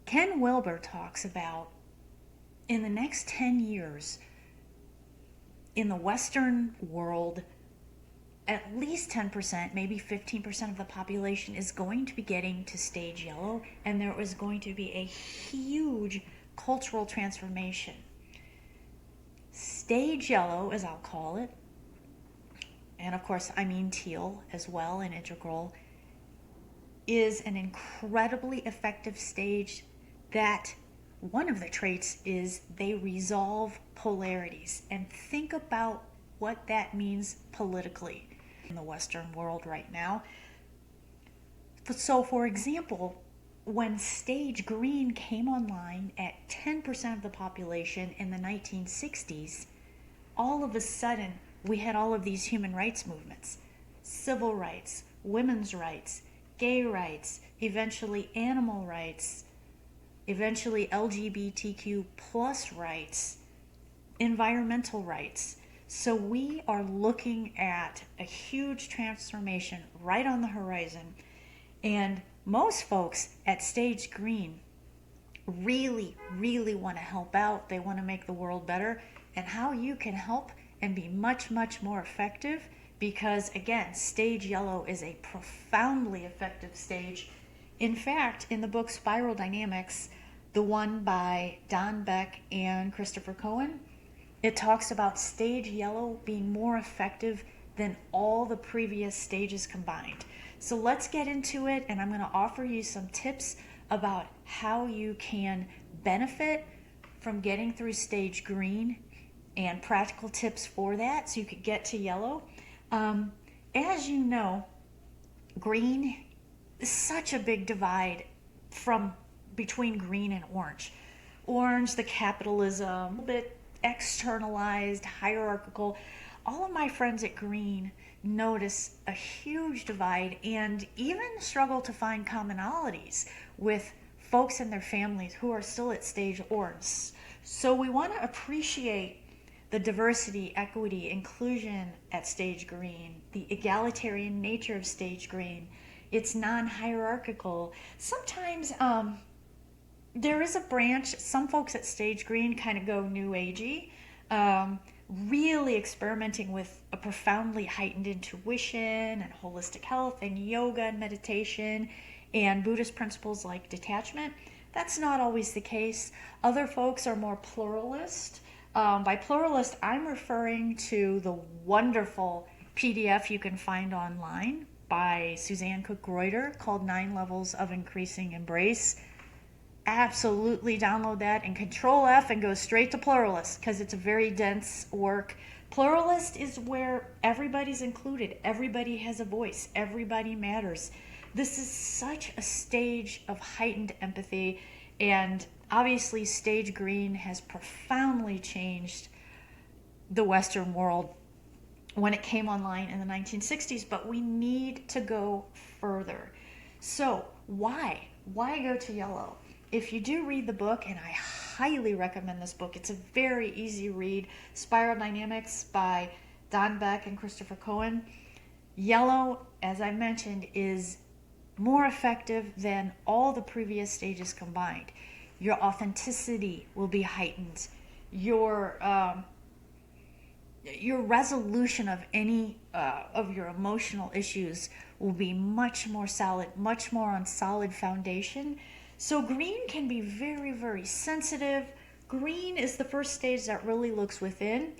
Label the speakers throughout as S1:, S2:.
S1: Ken Wilber talks about in the next 10 years in the Western world, at least 10%, maybe 15% of the population is going to be getting to stage yellow, and there is going to be a huge cultural transformation. Stage yellow, as I'll call it, and of course I mean teal as well, and integral, is an incredibly effective stage that one of the traits is they resolve polarities. And think about what that means politically in the Western world right now. So, for example, when stage green came online at 10% of the population in the 1960s, all of a sudden we had all of these human rights movements, civil rights, women's rights, gay rights, eventually animal rights, eventually LGBTQ plus rights, environmental rights. So we are looking at a huge transformation right on the horizon. And most folks at stage green really, really want to help out. They want to make the world better. And how you can help and be much, much more effective, because again, stage yellow is a profoundly effective stage. In fact, in the book Spiral Dynamics, the one by Don Beck and Christopher Cohen, it talks about stage yellow being more effective than all the previous stages combined. So let's get into it, and I'm going to offer you some tips about how you can benefit from getting through stage green and practical tips for that so you could get to yellow. As you know, green is such a big divide between green and orange. Orange, the capitalism, a little bit externalized, hierarchical. All of my friends at green notice a huge divide and even struggle to find commonalities with folks and their families who are still at stage orange. So we want to appreciate the diversity, equity, inclusion at stage green, the egalitarian nature of stage green. It's non-hierarchical. Sometimes there is a branch. Some folks at stage green kind of go new agey, really experimenting with a profoundly heightened intuition and holistic health and yoga and meditation and Buddhist principles like detachment. That's not always the case. Other folks are more pluralist. By pluralist, I'm referring to the wonderful PDF you can find online by Suzanne Cook-Greuter called 9 Levels of Increasing Embrace. Absolutely download that and Control F and go straight to pluralist, because it's a very dense work. Pluralist is where everybody's included, everybody has a voice, everybody matters. This is such a stage of heightened empathy, and obviously stage green has profoundly changed the Western world when it came online in the 1960s, but we need to go further. So why go to yellow? If you do read the book, and I highly recommend this book, it's a very easy read, Spiral Dynamics by Don Beck and Christopher Cohen. Yellow, as I mentioned, is more effective than all the previous stages combined. Your authenticity will be heightened. Your resolution of any of your emotional issues will be much more solid, much more on solid foundation. So green can be very, very sensitive. Green is the first stage that really looks within,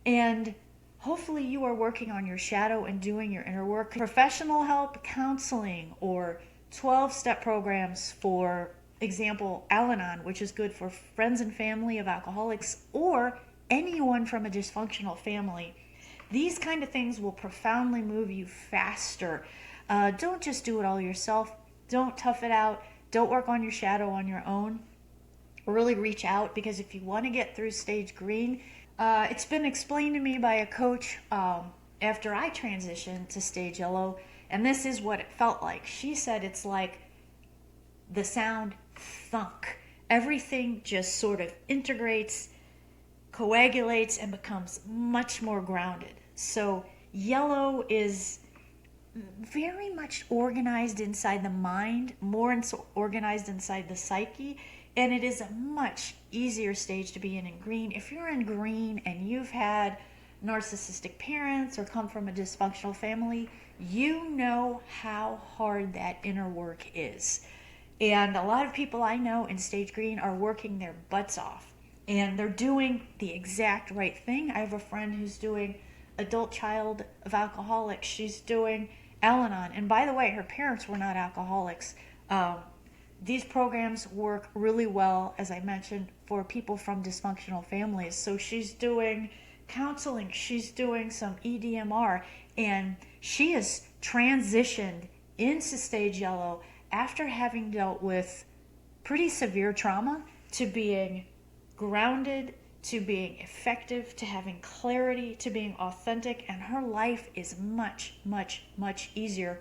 S1: and hopefully you are working on your shadow and doing your inner work. Professional help, counseling, or 12-step programs, for example, Al-Anon, which is good for friends and family of alcoholics or anyone from a dysfunctional family. These kind of things will profoundly move you faster. Don't just do it all yourself. Don't tough it out. Don't work on your shadow on your own. Really reach out, because if you want to get through stage green, it's been explained to me by a coach after I transitioned to stage yellow, and this is what it felt like. She said it's like the sound thunk. Everything just sort of integrates, coagulates, and becomes much more grounded. So yellow is very much organized inside the mind, more organized inside the psyche, and it is a much easier stage to be in green. If you're in green and you've had narcissistic parents or come from a dysfunctional family, you know how hard that inner work is. And a lot of people I know in stage green are working their butts off, and they're doing the exact right thing. I have a friend who's doing adult child of alcoholics. She's doing Al-Anon. And by the way, her parents were not alcoholics. These programs work really well, as I mentioned, for people from dysfunctional families. So she's doing counseling, she's doing some EDMR, and she has transitioned into stage yellow after having dealt with pretty severe trauma to being grounded, to being effective, to having clarity, to being authentic, and her life is much, much, much easier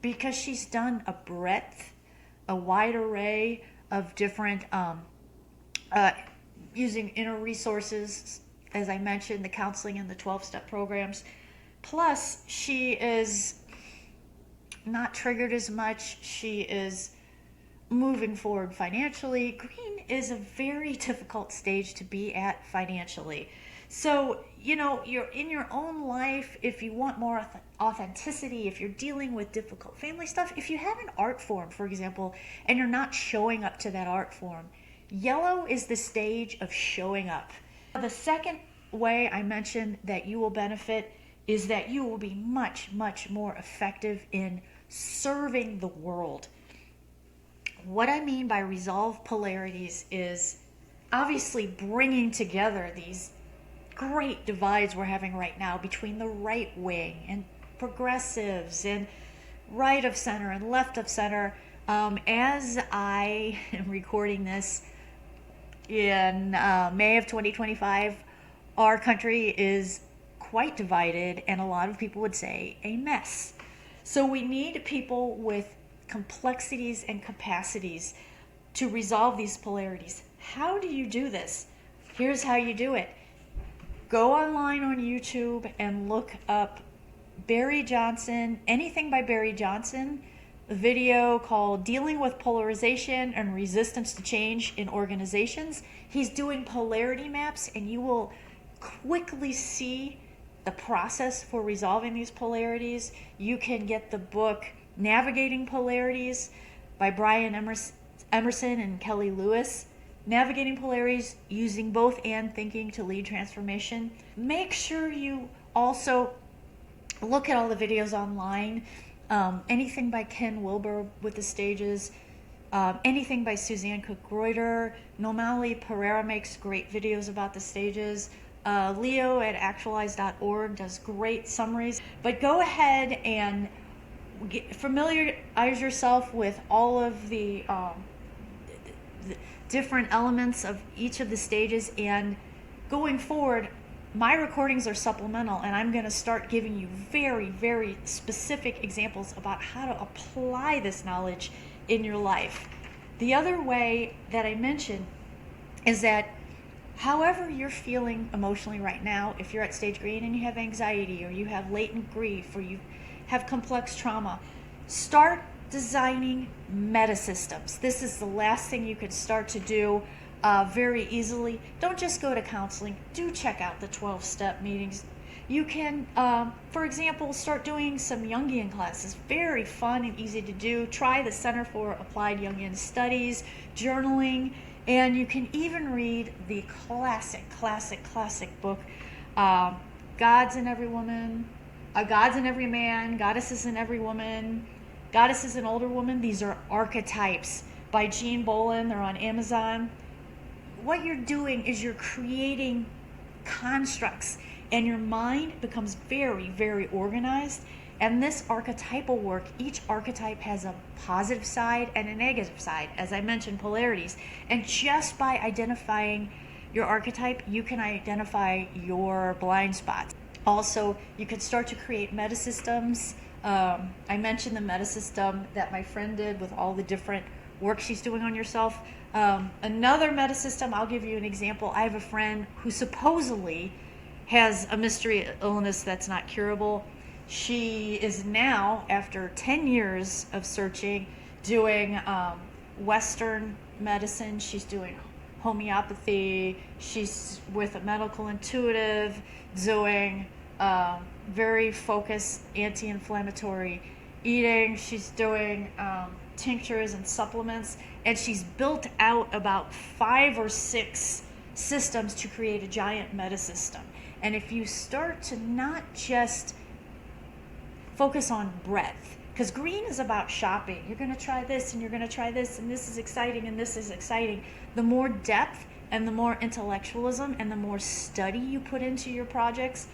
S1: because she's done a wide array of different, using inner resources, as I mentioned, the counseling and the 12-step programs. Plus, she is not triggered as much. She is moving forward financially. Green is a very difficult stage to be at financially. So, you're in your own life, if you want more authenticity, if you're dealing with difficult family stuff, if you have an art form, for example, and you're not showing up to that art form, yellow is the stage of showing up. The second way I mentioned that you will benefit is that you will be much, much more effective in serving the world. What I mean by resolve polarities is obviously bringing together these great divides we're having right now between the right wing and progressives and right of center and left of center. As I am recording this in May of 2025, our country is quite divided, and a lot of people would say a mess. So we need people with complexities and capacities to resolve these polarities. How do you do this? Here's how you do it. Go online on YouTube and look up Barry Johnson, anything by Barry Johnson, a video called Dealing with Polarization and Resistance to Change in Organizations. He's doing polarity maps, and you will quickly see the process for resolving these polarities. You can get the book Navigating Polarities by Brian Emerson and Kelly Lewis. Navigating polarities using both and thinking to lead transformation. Make sure you also look at all the videos online. Anything by Ken Wilber with the stages. Anything by Suzanne Cook-Greuter. Nomali Pereira makes great videos about the stages. Leo at actualize.org does great summaries. But go ahead and familiarize yourself with all of the different elements of each of the stages, and going forward, my recordings are supplemental, and I'm going to start giving you very, very specific examples about how to apply this knowledge in your life. The other way that I mentioned is that however you're feeling emotionally right now, if you're at stage green and you have anxiety, or you have latent grief, or you have complex trauma, start designing meta systems. This is the last thing you could start to do very easily. Don't just go to counseling. Do check out the 12-step meetings. You can, for example, start doing some Jungian classes. Very fun and easy to do. Try the Center for Applied Jungian Studies, journaling, and you can even read the classic book, Gods in Every Woman, Gods in Every Man, Goddesses in Every Woman, Goddesses in Older Woman. These are archetypes by Jean Bolin. They're on Amazon. What you're doing is you're creating constructs, and your mind becomes very, very organized. And this archetypal work, each archetype has a positive side and a negative side, as I mentioned, polarities. And just by identifying your archetype, you can identify your blind spots. Also, you can start to create meta systems. I mentioned the meta system that my friend did with all the different work she's doing on yourself. Another meta system, I'll give you an example. I have a friend who supposedly has a mystery illness that's not curable. She is now, after 10 years of searching, doing Western medicine. She's doing homeopathy. She's with a medical intuitive, doing very focused anti-inflammatory eating. She's doing tinctures and supplements, and she's built out about 5 or 6 systems to create a giant meta system. And if you start to not just focus on breadth, because green is about shopping. You're going to try this and you're going to try this, and this is exciting and this is exciting. The more depth and the more intellectualism and the more study you put into your projects,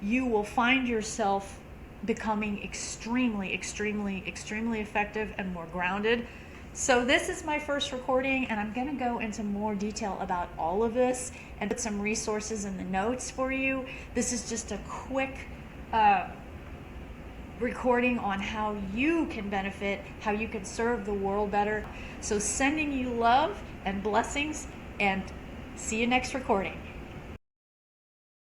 S1: you will find yourself becoming extremely, extremely, extremely effective and more grounded. So this is my first recording, and I'm going to go into more detail about all of this and put some resources in the notes for you. This is just a quick recording on how you can benefit, how you can serve the world better. So sending you love and blessings, and see you next recording.